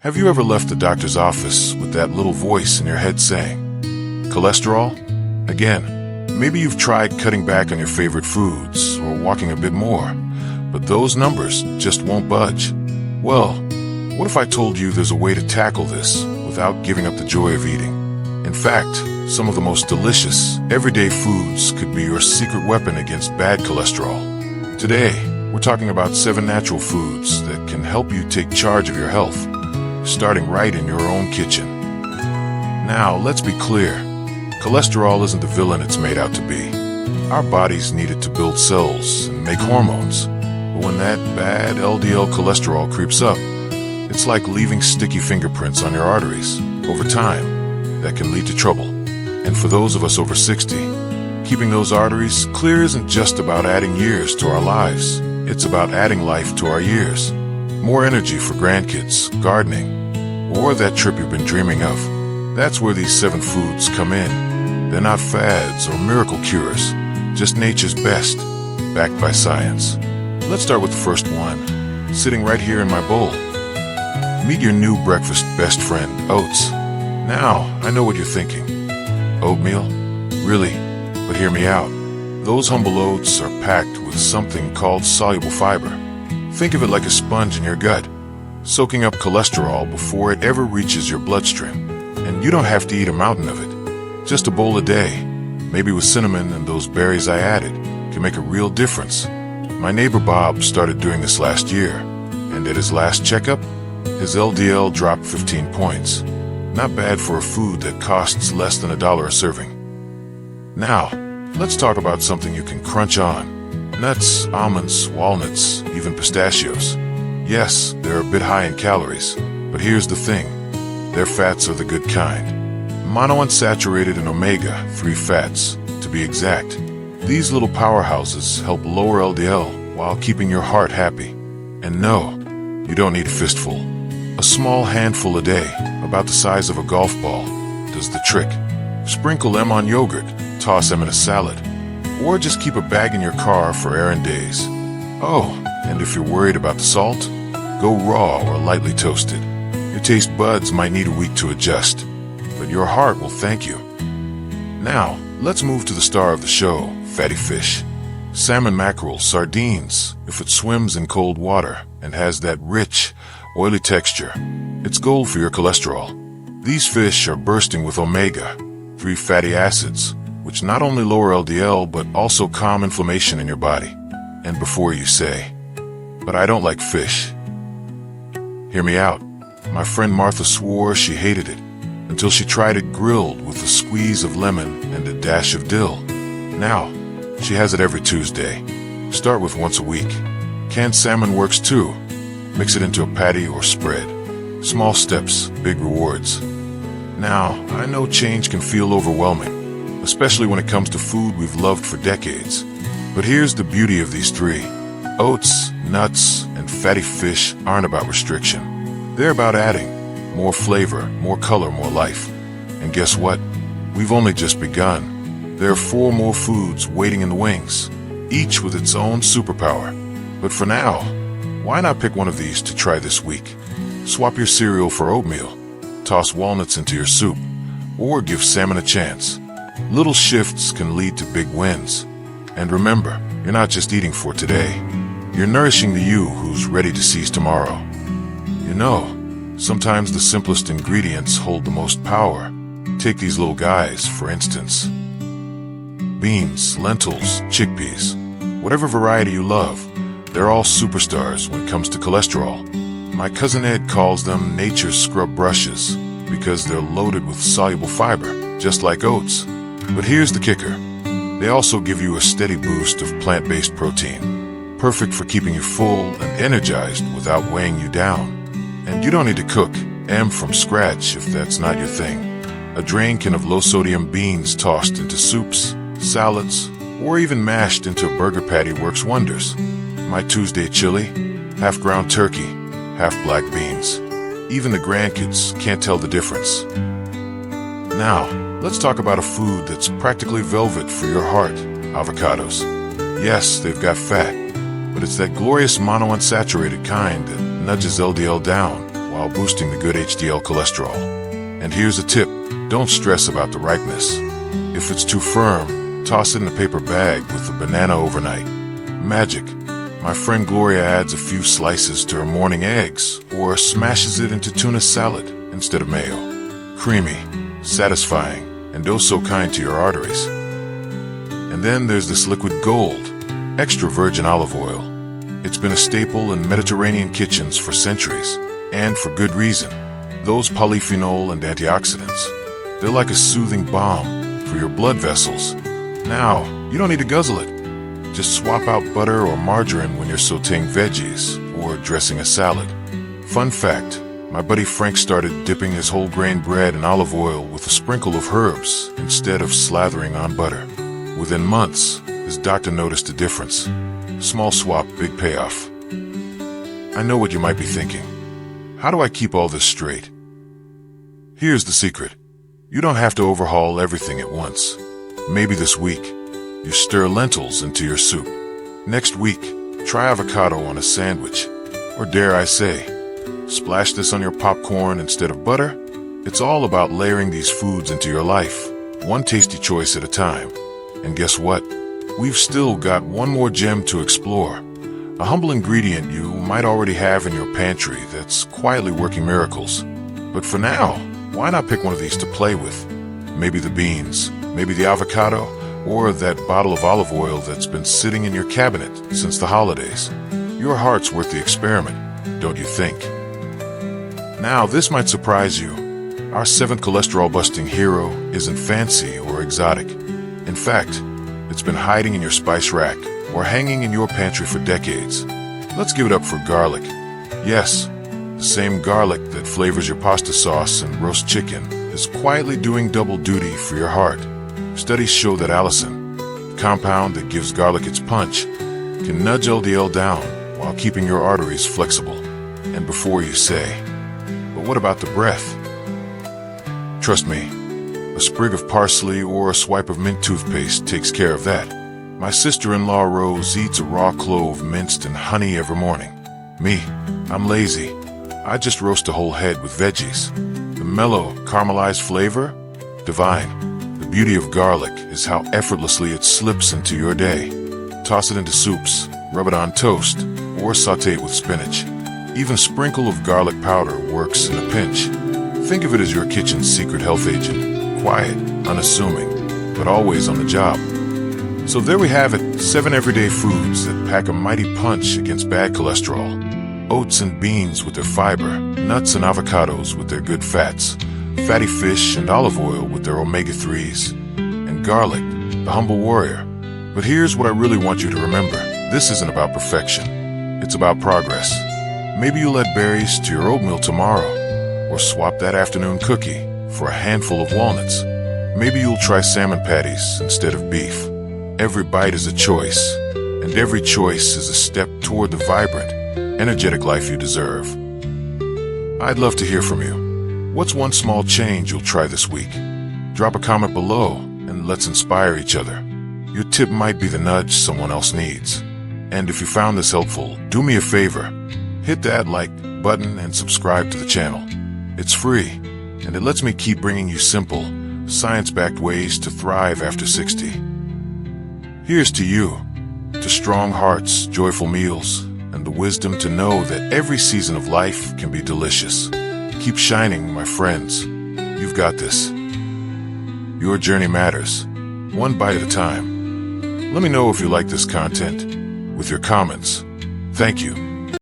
Have you ever left the doctor's office with that little voice in your head saying, cholesterol? Again, maybe you've tried cutting back on your favorite foods or walking a bit more, but those numbers just won't budge. Well, what if I told you there's a way to tackle this without giving up the joy of eating? In fact, some of the most delicious, everyday foods could be your secret weapon against bad cholesterol. Today, we're talking about 7 natural foods that can help you take charge of your health, starting right in your own kitchen. Now, let's be clear. Cholesterol isn't the villain it's made out to be. Our bodies need it to build cells and make hormones. But when that bad LDL cholesterol creeps up, it's like leaving sticky fingerprints on your arteries. Over time, that can lead to trouble. And for those of us over 60, keeping those arteries clear isn't just about adding years to our lives. It's about adding life to our years. More energy for grandkids, gardening, or that trip you've been dreaming of. That's where these 7 foods come in. They're not fads or miracle cures, just nature's best, backed by science. Let's start with the first one, sitting right here in my bowl. Meet your new breakfast best friend, oats. Now, I know what you're thinking. Oatmeal? Really? But hear me out. Those humble oats are packed with something called soluble fiber. Think of it like a sponge in your gut, soaking up cholesterol before it ever reaches your bloodstream. And you don't have to eat a mountain of it. Just a bowl a day, maybe with cinnamon and those berries I added, can make a real difference. My neighbor Bob started doing this last year, and at his last checkup, his LDL dropped 15 points. Not bad for a food that costs less than $1 a serving. Now, let's talk about something you can crunch on. Nuts, almonds, walnuts, even pistachios. Yes, they're a bit high in calories, but here's the thing. Their fats are the good kind. Monounsaturated and omega-3 fats, to be exact. These little powerhouses help lower LDL while keeping your heart happy. And no, you don't need a fistful. A small handful a day, about the size of a golf ball, does the trick. Sprinkle them on yogurt, toss them in a salad, or just keep a bag in your car for errand days. Oh, and if you're worried about the salt, go raw or lightly toasted. Your taste buds might need a week to adjust, but your heart will thank you. Now, let's move to the star of the show, fatty fish. Salmon, mackerel, sardines, if it swims in cold water and has that rich, oily texture, it's gold for your cholesterol. These fish are bursting with omega-3 fatty acids, which not only lower LDL but also calm inflammation in your body. And before you say, but I don't like fish, hear me out. My friend Martha swore she hated it until she tried it grilled with a squeeze of lemon and a dash of dill. Now, she has it every Tuesday. Start with once a week. Canned salmon works too. Mix it into a patty or spread. Small steps, big rewards. Now, I know change can feel overwhelming, especially when it comes to food we've loved for decades. But here's the beauty of these 3. Oats, nuts, and fatty fish aren't about restriction. They're about adding more flavor, more color, more life. And guess what? We've only just begun. There are 4 more foods waiting in the wings, each with its own superpower. But for now, why not pick one of these to try this week? Swap your cereal for oatmeal, toss walnuts into your soup, or give salmon a chance. Little shifts can lead to big wins. And remember, you're not just eating for today. You're nourishing the you who's ready to seize tomorrow. You know, sometimes the simplest ingredients hold the most power. Take these little guys, for instance. Beans, lentils, chickpeas, whatever variety you love, they're all superstars when it comes to cholesterol. My cousin Ed calls them nature's scrub brushes because they're loaded with soluble fiber, just like oats. But here's the kicker. They also give you a steady boost of plant-based protein, perfect for keeping you full and energized without weighing you down. And you don't need to cook from scratch if that's not your thing. A drain can of low-sodium beans tossed into soups, salads, or even mashed into a burger patty works wonders. My Tuesday chili, half ground turkey, half black beans. Even the grandkids can't tell the difference. Now, let's talk about a food that's practically velvet for your heart, avocados. Yes, they've got fat, but it's that glorious monounsaturated kind that nudges LDL down while boosting the good HDL cholesterol. And here's a tip, don't stress about the ripeness. If it's too firm, toss it in a paper bag with a banana overnight. Magic. My friend Gloria adds a few slices to her morning eggs or smashes it into tuna salad instead of mayo. Creamy, satisfying, and oh so kind to your arteries. And then there's this liquid gold, extra virgin olive oil. It's been a staple in Mediterranean kitchens for centuries, and for good reason. Those polyphenol and antioxidants, they're like a soothing balm for your blood vessels. Now, you don't need to guzzle it. Just swap out butter or margarine when you're sauteing veggies or dressing a salad. Fun fact, my buddy Frank started dipping his whole grain bread in olive oil with a sprinkle of herbs instead of slathering on butter. Within months, his doctor noticed a difference. Small swap, big payoff. I know what you might be thinking. How do I keep all this straight? Here's the secret. You don't have to overhaul everything at once. Maybe this week, you stir lentils into your soup. Next week, try avocado on a sandwich. Or dare I say, splash this on your popcorn instead of butter. It's all about layering these foods into your life, one tasty choice at a time. And guess what? We've still got one more gem to explore. A humble ingredient you might already have in your pantry that's quietly working miracles. But for now, why not pick one of these to play with? Maybe the beans, maybe the avocado, or that bottle of olive oil that's been sitting in your cabinet since the holidays. Your heart's worth the experiment, don't you think? Now, this might surprise you. Our 7th cholesterol-busting hero isn't fancy or exotic. In fact, it's been hiding in your spice rack or hanging in your pantry for decades. Let's give it up for garlic. Yes, the same garlic that flavors your pasta sauce and roast chicken is quietly doing double duty for your heart. Studies show that allicin, the compound that gives garlic its punch, can nudge LDL down while keeping your arteries flexible. And before you say, but what about the breath? Trust me, a sprig of parsley or a swipe of mint toothpaste takes care of that. My sister-in-law Rose eats a raw clove minced in honey every morning. Me, I'm lazy. I just roast a whole head with veggies. The mellow, caramelized flavor? Divine. The beauty of garlic is how effortlessly it slips into your day. Toss it into soups, rub it on toast, or saute it with spinach. Even a sprinkle of garlic powder works in a pinch. Think of it as your kitchen's secret health agent. Quiet, unassuming, but always on the job. So there we have it, 7 everyday foods that pack a mighty punch against bad cholesterol. Oats and beans with their fiber, nuts and avocados with their good fats, fatty fish and olive oil with their omega-3s, and garlic, the humble warrior. But here's what I really want you to remember. This isn't about perfection. It's about progress. Maybe you'll add berries to your oatmeal tomorrow, or swap that afternoon cookie for a handful of walnuts. Maybe you'll try salmon patties instead of beef. Every bite is a choice, and every choice is a step toward the vibrant, energetic life you deserve. I'd love to hear from you. What's one small change you'll try this week? Drop a comment below and let's inspire each other. Your tip might be the nudge someone else needs. And if you found this helpful, do me a favor. Hit that like button and subscribe to the channel. It's free, and it lets me keep bringing you simple, science-backed ways to thrive after 60. Here's to you, to strong hearts, joyful meals, and the wisdom to know that every season of life can be delicious. Keep shining, my friends. You've got this. Your journey matters, one bite at a time. Let me know if you like this content with your comments. Thank you.